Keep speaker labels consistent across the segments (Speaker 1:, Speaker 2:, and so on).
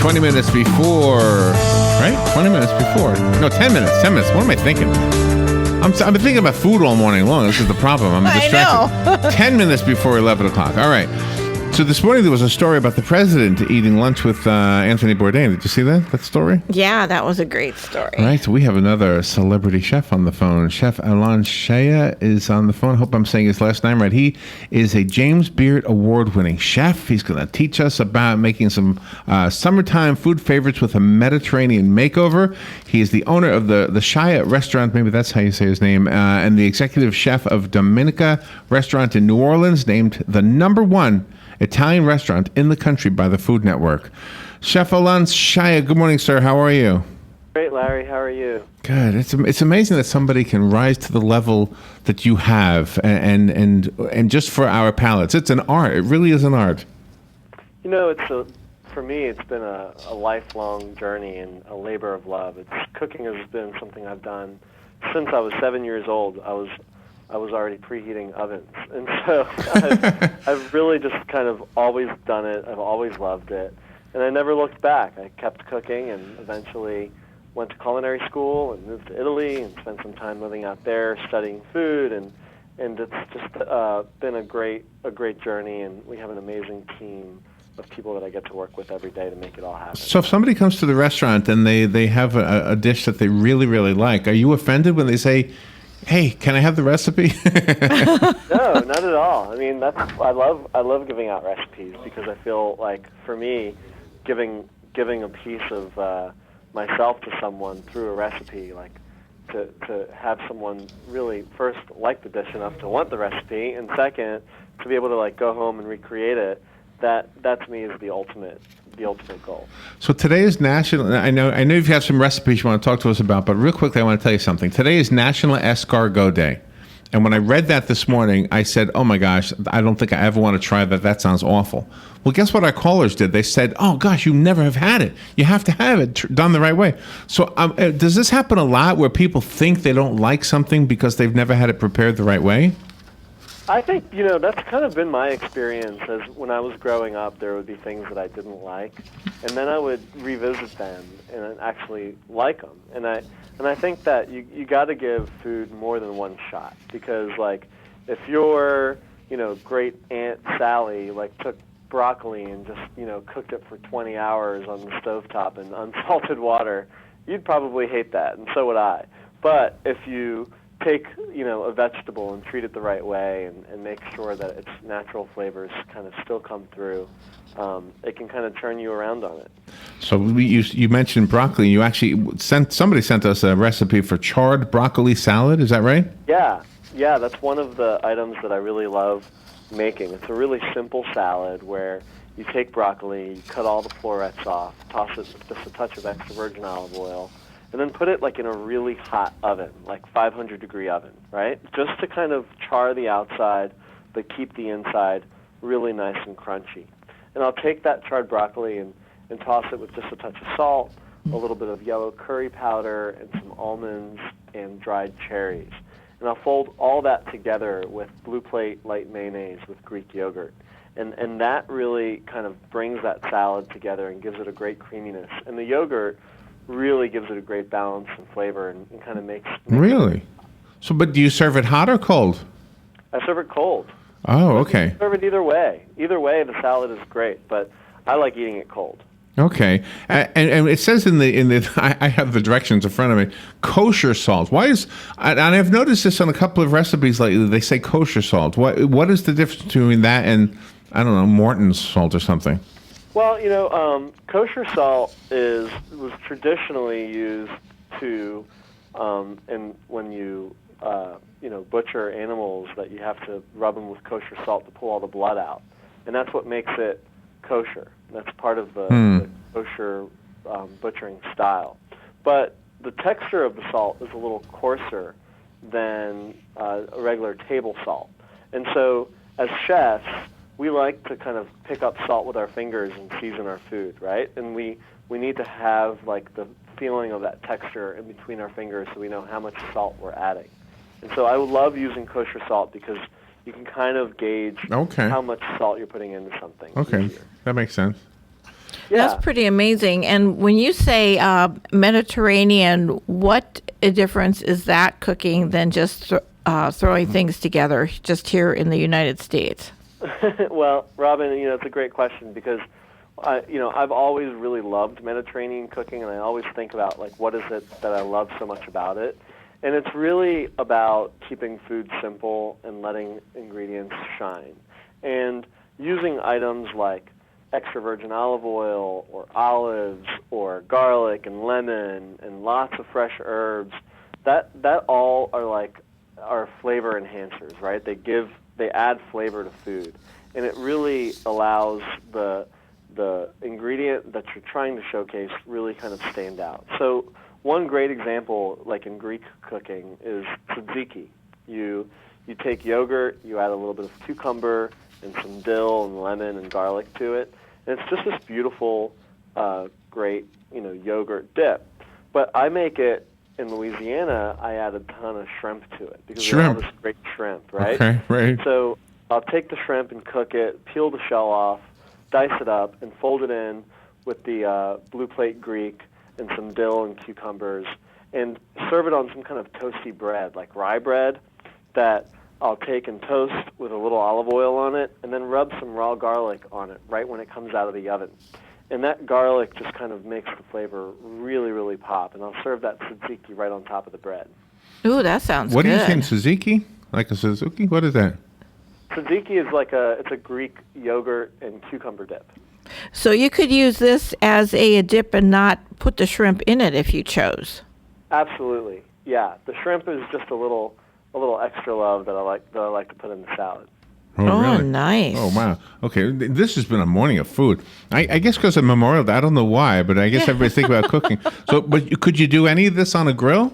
Speaker 1: 20 minutes before, right? 20 minutes before. No, 10 minutes. 10 minutes. What am I thinking? I've been thinking about food all morning long. This is the problem. I'm distracted.
Speaker 2: I know.
Speaker 1: 10 minutes before 11 o'clock. All right. So this morning there was a story about the president eating lunch with Anthony Bourdain. Did you see that story?
Speaker 2: Yeah, that was a great story.
Speaker 1: All right, so we have another celebrity chef on the phone. Chef Alon Shaya is on the phone. Hope I'm saying his last name right. He is a James Beard award-winning chef. He's going to teach us about making some summertime food favorites with a Mediterranean makeover. He is the owner of the Shaya restaurant, maybe that's how you say his name, and the executive chef of Dominica restaurant in New Orleans, named the #1 Italian restaurant in the country by the Food Network. Chef Alon Shaya, good morning, sir. How are you?
Speaker 3: Great, Larry. How are you?
Speaker 1: Good. It's amazing that somebody can rise to the level that you have, and just for our palates, it's an art. It really is an art.
Speaker 3: You know, for me, it's been a lifelong journey and a labor of love. Cooking has been something I've done since I was 7 years old. I was already preheating ovens, and so I've really just kind of always done it. I've always loved it, and I never looked back. I kept cooking, and eventually went to culinary school and moved to Italy and spent some time living out there studying food, and it's just been a great journey, and we have an amazing team of people that I get to work with every day to make it all happen.
Speaker 1: So if somebody comes to the restaurant and they have a dish that they really, really like, are you offended when they say, "Hey, can I have the recipe?"
Speaker 3: No, not at all. I mean, I love giving out recipes because I feel like, for me, giving a piece of myself to someone through a recipe, like to have someone really first like the dish enough to want the recipe, and second to be able to like go home and recreate it. That to me is the ultimate goal. So
Speaker 1: today is National. I know you've got some recipes you want to talk to us about, but real quickly, I want to tell you something. Today is National Escargot Day, and when I read that this morning, I said, "Oh my gosh, I don't think I ever want to try that. That sounds awful." Well, guess what our callers did? They said, "Oh gosh, you never have had it. You have to have it done the right way." So, does this happen a lot where people think they don't like something because they've never had it prepared the right way?
Speaker 3: I think, that's kind of been my experience. As when I was growing up, there would be things that I didn't like, and then I would revisit them and actually like them. And I think that you got to give food more than one shot, because like if your great Aunt Sally like took broccoli and just cooked it for 20 hours on the stovetop in unsalted water, you'd probably hate that, and so would I. But if you take a vegetable and treat it the right way and make sure that its natural flavors kind of still come through, it can kind of turn you around on it.
Speaker 1: So you mentioned broccoli. You actually somebody sent us a recipe for charred broccoli salad. Is that right?
Speaker 3: Yeah, that's one of the items that I really love making. It's a really simple salad where you take broccoli, you cut all the florets off, toss it with just a touch of extra virgin olive oil, and then put it like in a really hot oven, like 500-degree oven, right? Just to kind of char the outside, but keep the inside really nice and crunchy. And I'll take that charred broccoli and toss it with just a touch of salt, a little bit of yellow curry powder, and some almonds and dried cherries. And I'll fold all that together with Blue Plate light mayonnaise with Greek yogurt. And that really kind of brings that salad together and gives it a great creaminess. And the yogurt really gives it a great balance and flavor and kind of makes
Speaker 1: Really? So, but do you serve it hot or cold?
Speaker 3: I serve it cold.
Speaker 1: Oh, okay.
Speaker 3: You can serve it either way. Either way, the salad is great, but I like eating it cold.
Speaker 1: Okay, and it says in the I have the directions in front of me, kosher salt. Why is and I've noticed this on a couple of recipes lately. They say kosher salt. What is the difference between that and, I don't know, Morton's salt or something?
Speaker 3: Well, kosher salt was traditionally used to, and when you butcher animals, that you have to rub them with kosher salt to pull all the blood out, and that's what makes it kosher. That's part of the kosher butchering style. But the texture of the salt is a little coarser than a regular table salt, and so as chefs, we like to kind of pick up salt with our fingers and season our food, right? And we need to have like the feeling of that texture in between our fingers so we know how much salt we're adding. And so I love using kosher salt because you can kind of gauge how much salt you're putting into something.
Speaker 1: Okay,
Speaker 3: easier.
Speaker 1: That makes sense.
Speaker 3: Yeah.
Speaker 2: That's pretty amazing. And when you say Mediterranean, what a difference is that cooking than just throwing things together just here in the United States?
Speaker 3: Well, Robin, it's a great question because, I've always really loved Mediterranean cooking, and I always think about, like, what is it that I love so much about it? And it's really about keeping food simple and letting ingredients shine. And using items like extra virgin olive oil or olives or garlic and lemon and lots of fresh herbs, that all are flavor enhancers, right? They add flavor to food. And it really allows the ingredient that you're trying to showcase really kind of stand out. So one great example, like in Greek cooking, is tzatziki. You take yogurt, you add a little bit of cucumber and some dill and lemon and garlic to it, and it's just this beautiful, great, yogurt dip. But I make it in Louisiana. I add a ton of shrimp to it because we have all this great shrimp, right?
Speaker 1: Okay, right.
Speaker 3: So I'll take the shrimp and cook it, peel the shell off, dice it up, and fold it in with the blue plate Greek and some dill and cucumbers, and serve it on some kind of toasty bread, like rye bread, that I'll take and toast with a little olive oil on it, and then rub some raw garlic on it right when it comes out of the oven. And that garlic just kind of makes the flavor really, really pop, and I'll serve that tzatziki right on top of the bread.
Speaker 2: Ooh, that sounds
Speaker 1: What
Speaker 2: good.
Speaker 1: are you saying, tzatziki? Like a Suzuki? What is that?
Speaker 3: Tzatziki is it's a Greek yogurt and cucumber dip.
Speaker 2: So you could use this as a dip and not put the shrimp in it if you chose.
Speaker 3: Absolutely, yeah. The shrimp is just a little extra love that I like to put in the salad.
Speaker 2: Oh,
Speaker 1: really?
Speaker 2: nice.
Speaker 1: Oh, wow. Okay, this has been a morning of food. I guess because of Memorial Day, I don't know why, but I guess everybody's thinking about cooking. So, but could you do any of this on a grill?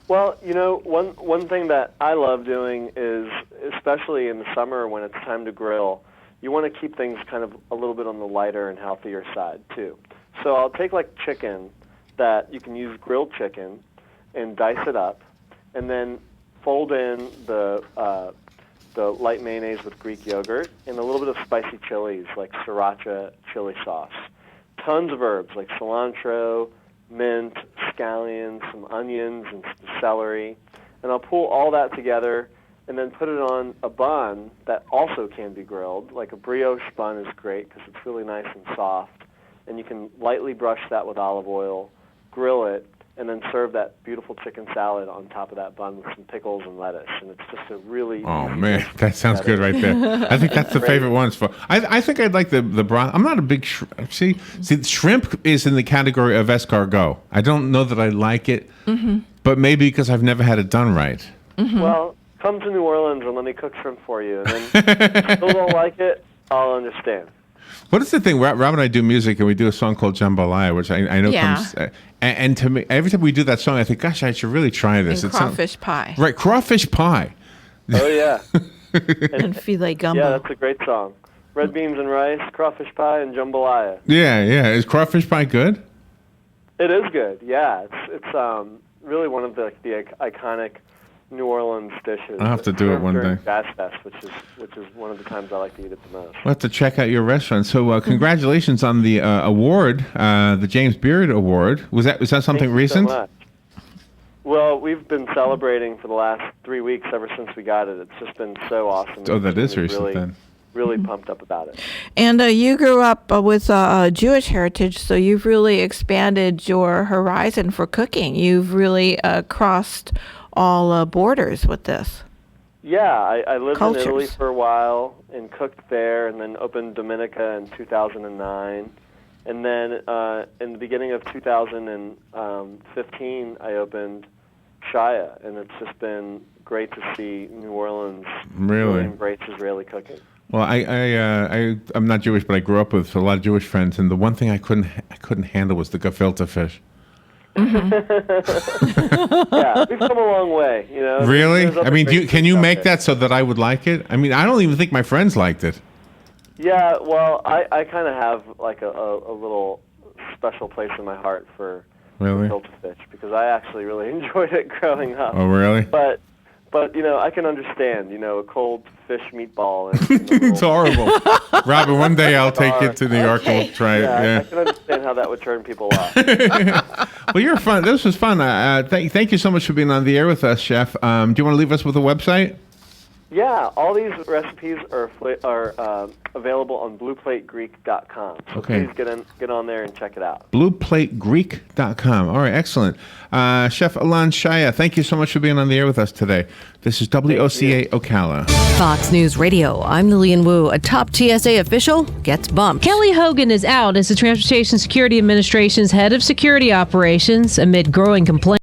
Speaker 3: Well, one thing that I love doing is, especially in the summer when it's time to grill, you want to keep things kind of a little bit on the lighter and healthier side, too. So I'll take, like, chicken that you can use grilled chicken and dice it up, and then fold in the light mayonnaise with Greek yogurt and a little bit of spicy chilies like sriracha chili sauce. Tons of herbs like cilantro, mint, scallions, some onions, and some celery. And I'll pull all that together and then put it on a bun that also can be grilled. Like a brioche bun is great because it's really nice and soft. And you can lightly brush that with olive oil, grill it, and then serve that beautiful chicken salad on top of that bun with some pickles and lettuce. And it's just a really
Speaker 1: Oh,
Speaker 3: easy
Speaker 1: man,
Speaker 3: dish to
Speaker 1: that sounds
Speaker 3: put
Speaker 1: good right there. I think that's the favorite ones for. I think I'd like the broth. I'm not a big see, shrimp is in the category of escargot. I don't know that I like it, but maybe because I've never had it done right.
Speaker 3: Well, come to New Orleans and let me cook shrimp for you. And then if you still don't like it, I'll understand.
Speaker 1: What is the thing? Rob and I do music, and we do a song called Jambalaya, which I know comes. And to me, every time we do that song, I think, gosh, I should really try this.
Speaker 2: And crawfish pie.
Speaker 1: Right, crawfish pie.
Speaker 3: Oh, yeah.
Speaker 2: And filet gumbo.
Speaker 3: Yeah, that's a great song. Red beans and rice, crawfish pie, and jambalaya.
Speaker 1: Yeah. Is crawfish pie good?
Speaker 3: It is good, yeah. It's really one of the iconic New Orleans dishes.
Speaker 1: I'll have to do it one
Speaker 3: during
Speaker 1: day.
Speaker 3: Jazz Fest, which is one of the times I like to eat it the most.
Speaker 1: We'll have to check out your restaurant. So, congratulations on the award, the James Beard Award. Was that something
Speaker 3: Thank you
Speaker 1: recent?
Speaker 3: so much. Well, we've been celebrating for the last 3 weeks ever since we got it. It's just been so awesome.
Speaker 1: Oh, that is
Speaker 3: We're
Speaker 1: recent
Speaker 3: really,
Speaker 1: then.
Speaker 3: Really pumped up about it.
Speaker 2: And you grew up with Jewish heritage, so you've really expanded your horizon for cooking. You've really crossed all borders with this.
Speaker 3: Yeah, I lived
Speaker 2: Cultures.
Speaker 3: in Italy for a while and cooked there, and then opened Dominica in 2009. And then in the beginning of 2015, I opened Shaya, and it's just been great to see New Orleans
Speaker 1: Really
Speaker 3: embrace Israeli cooking.
Speaker 1: Well, I'm not Jewish, but I grew up with a lot of Jewish friends, and the one thing I couldn't handle was the gefilte fish.
Speaker 3: Yeah, we've come a long way, you know.
Speaker 1: Really?
Speaker 3: There's other
Speaker 1: I mean,
Speaker 3: great
Speaker 1: can you
Speaker 3: foods out
Speaker 1: make
Speaker 3: there.
Speaker 1: that so that I would like it? I mean, I don't even think my friends liked it.
Speaker 3: Yeah, well, I kind of have like a little special place in my heart for
Speaker 1: Really?
Speaker 3: gefilte fish because I actually really enjoyed it growing up.
Speaker 1: Oh, really?
Speaker 3: But I can understand, a cold fish meatball. In the
Speaker 1: It's horrible. Robin, one day I'll take it to New York and we'll try it.
Speaker 3: Yeah, I can understand how that would turn people off.
Speaker 1: Well, you're fun. This was fun. Thank you so much for being on the air with us, Chef. Do you want to leave us with a website?
Speaker 3: Yeah, all these recipes are available on blueplategreek.com. So
Speaker 1: Okay.
Speaker 3: please get on there and check it out.
Speaker 1: blueplategreek.com. All right, excellent. Chef Alon Shaya, thank you so much for being on the air with us today. This is WOCA Ocala.
Speaker 4: Fox News Radio, I'm Lillian Wu. A top TSA official gets bumped.
Speaker 5: Kelly Hogan is out as the Transportation Security Administration's head of security operations amid growing complaints.